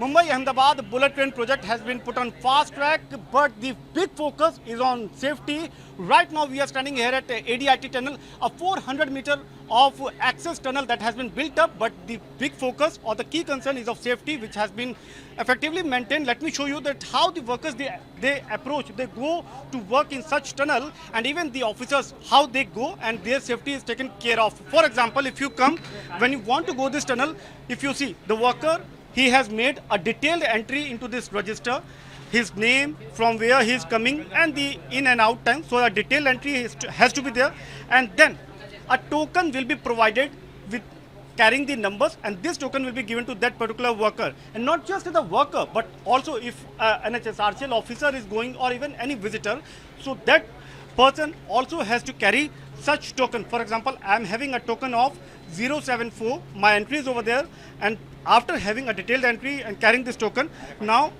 Mumbai-Ahmedabad bullet train project has been put on fast track, but the big focus is on safety. Right now we are standing here at ADIT tunnel, a 400-meter of access tunnel that has been built up, but the big focus or the key concern is of safety, which has been effectively maintained. Let me show you that how the workers they approach, they go to work in such tunnel, and even the officers, how they go and their safety is taken care of. For example, if you come, when you want to go this tunnel, if you see the worker, he has made a detailed entry into this register, his name, from where he is coming, and the in and out time. So a detailed entry has to be there, and then a token will be provided with carrying the numbers, and this token will be given to that particular worker. And not just to the worker, but also if an HSRCL officer is going, or even any visitor, so that person also has to carry such token. For example, I am having a token of 074, my entry is over there, and after having a detailed entry and carrying this token, now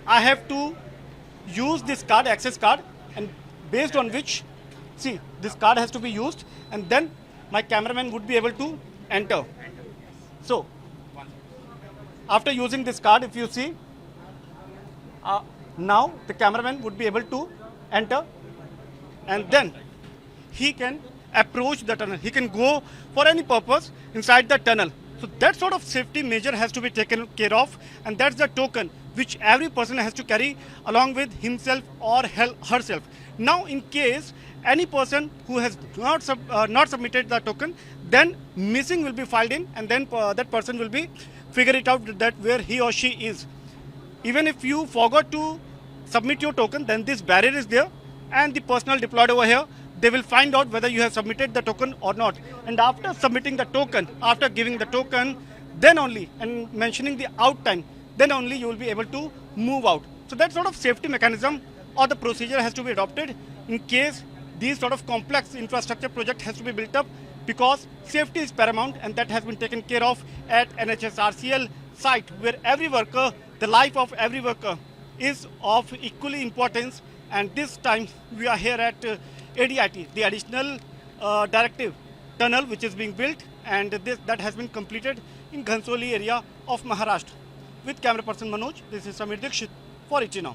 I have to use this card, access card, and based on which, see, this card has to be used, and then my cameraman would be able to enter. So after using this card, if you see, now the cameraman would be able to enter, and then he can approach the tunnel. He can go for any purpose inside the tunnel. So that sort of safety measure has to be taken care of, and that's the token which every person has to carry along with himself or herself. Now, in case any person who has not submitted the token, then missing will be filed in, and then that person will be figure it out that where he or she is. Even if you forgot to submit your token, then this barrier is there, and the personnel deployed over here, they will find out whether you have submitted the token or not. And after submitting the token, after giving the token, then only, and mentioning the out time, then only you will be able to move out. So that sort of safety mechanism or the procedure has to be adopted in case these sort of complex infrastructure project has to be built up, because safety is paramount, and that has been taken care of at NHSRCL site, where every worker, the life of every worker is of equally importance. And this time we are here at ADIT, the additional directive tunnel which is being built, and that has been completed in Ghansoli area of Maharashtra. With camera person Manoj, this is Samir Dikshit for ET Now.